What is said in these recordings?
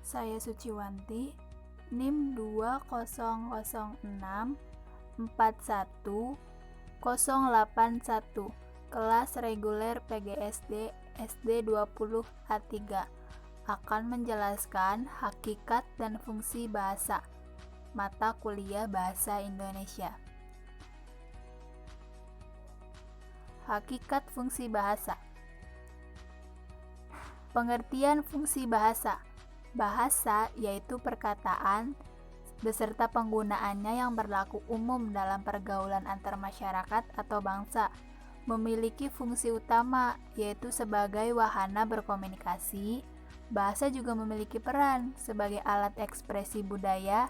Saya Suciwanti, NIM 20064141, kelas reguler PGSD SD 20A3, akan menjelaskan hakikat dan fungsi bahasa, mata kuliah Bahasa Indonesia. Hakikat fungsi bahasa. Pengertian fungsi bahasa. Bahasa yaitu perkataan beserta penggunaannya yang berlaku umum dalam pergaulan antar masyarakat atau bangsa, memiliki fungsi utama yaitu sebagai wahana berkomunikasi. Bahasa juga memiliki peran sebagai alat ekspresi budaya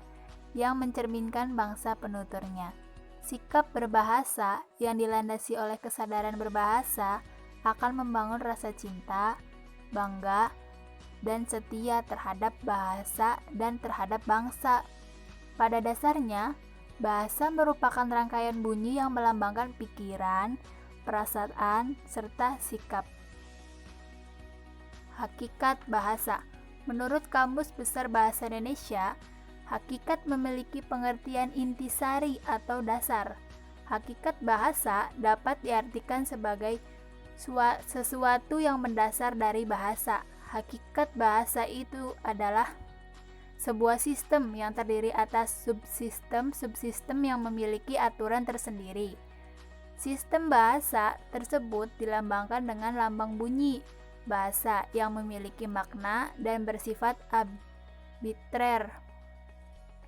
yang mencerminkan bangsa penuturnya. Sikap berbahasa yang dilandasi oleh kesadaran berbahasa akan membangun rasa cinta, bangga, dan setia terhadap bahasa dan terhadap bangsa. Pada dasarnya, bahasa merupakan rangkaian bunyi yang melambangkan pikiran, perasaan, serta sikap. Hakikat bahasa. Menurut Kamus Besar Bahasa Indonesia, hakikat memiliki pengertian intisari atau dasar. Hakikat bahasa dapat diartikan sebagai sesuatu yang mendasar dari bahasa. Hakikat bahasa itu adalah sebuah sistem yang terdiri atas subsistem yang memiliki aturan tersendiri. Sistem bahasa tersebut dilambangkan dengan lambang bunyi bahasa yang memiliki makna dan bersifat arbitrer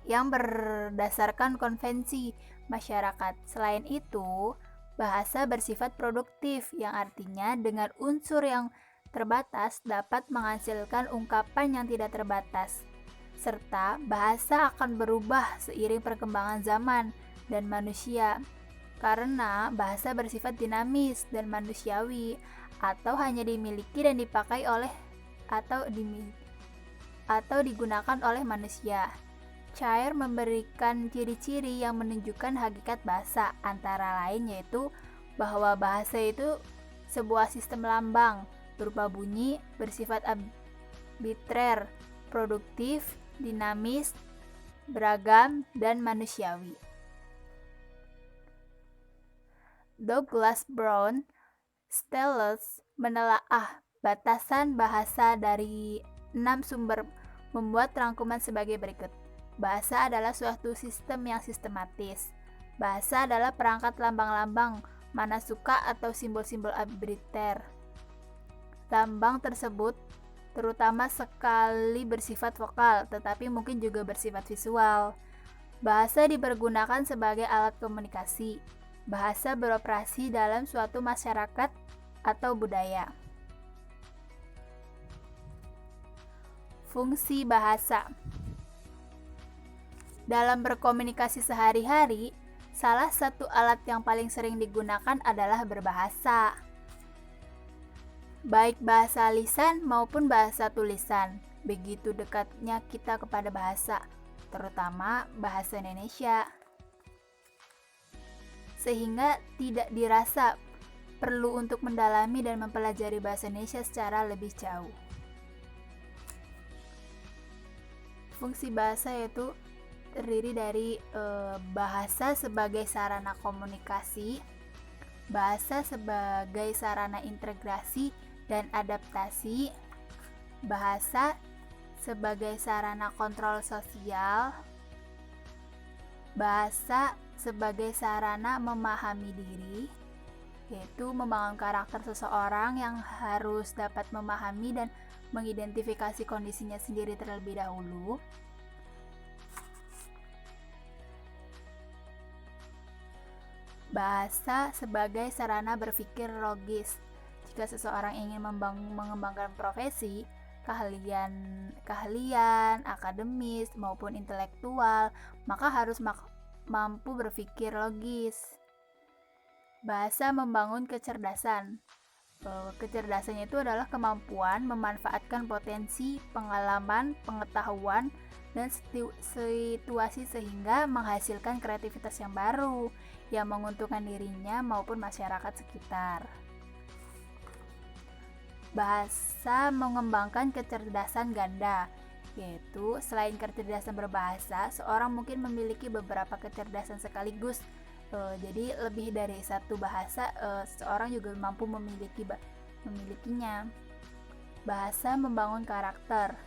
yang berdasarkan konvensi masyarakat. Selain itu, bahasa bersifat produktif yang artinya dengan unsur yang terbatas dapat menghasilkan ungkapan yang tidak terbatas. Serta bahasa akan berubah seiring perkembangan zaman dan manusia. Karena bahasa bersifat dinamis dan manusiawi atau hanya dimiliki dan dipakai oleh atau digunakan oleh manusia. Chayre memberikan ciri-ciri yang menunjukkan hakikat bahasa, antara lain yaitu bahwa bahasa itu sebuah sistem lambang berupa bunyi, bersifat arbitrer, produktif, dinamis, beragam, dan manusiawi. Douglas Brown Stellers menelaah batasan bahasa dari 6 sumber, membuat rangkuman sebagai berikut. Bahasa adalah suatu sistem yang sistematis. Bahasa adalah perangkat lambang-lambang, manasuka atau simbol-simbol arbiter. Lambang tersebut terutama sekali bersifat vokal, tetapi mungkin juga bersifat visual. Bahasa dipergunakan sebagai alat komunikasi. Bahasa beroperasi dalam suatu masyarakat atau budaya. Fungsi bahasa. Dalam berkomunikasi sehari-hari, salah satu alat yang paling sering digunakan adalah berbahasa. Baik bahasa lisan maupun bahasa tulisan, begitu dekatnya kita kepada bahasa, terutama bahasa Indonesia. Sehingga tidak dirasa perlu untuk mendalami dan mempelajari bahasa Indonesia secara lebih jauh. Fungsi bahasa yaitu terdiri dari bahasa sebagai sarana komunikasi, bahasa sebagai sarana integrasi dan adaptasi, bahasa sebagai sarana kontrol sosial, bahasa sebagai sarana memahami diri, yaitu membangun karakter seseorang yang harus dapat memahami dan mengidentifikasi kondisinya sendiri terlebih dahulu. Bahasa sebagai sarana berpikir logis. Jika seseorang ingin mengembangkan profesi, keahlian akademis maupun intelektual, maka harus mampu berpikir logis. Bahasa membangun kecerdasan. Kecerdasannya itu adalah kemampuan memanfaatkan potensi, pengalaman, pengetahuan, dan situasi sehingga menghasilkan kreativitas yang baru yang menguntungkan dirinya maupun masyarakat sekitar. Bahasa mengembangkan kecerdasan ganda, yaitu selain kecerdasan berbahasa, seorang mungkin memiliki beberapa kecerdasan sekaligus. Jadi lebih dari satu bahasa, seorang juga mampu memilikinya. Bahasa membangun karakter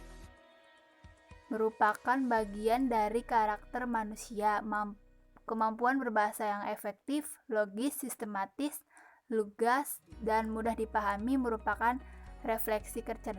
merupakan bagian dari karakter manusia. Kemampuan berbahasa yang efektif, logis, sistematis, lugas, dan mudah dipahami merupakan refleksi kecerdasan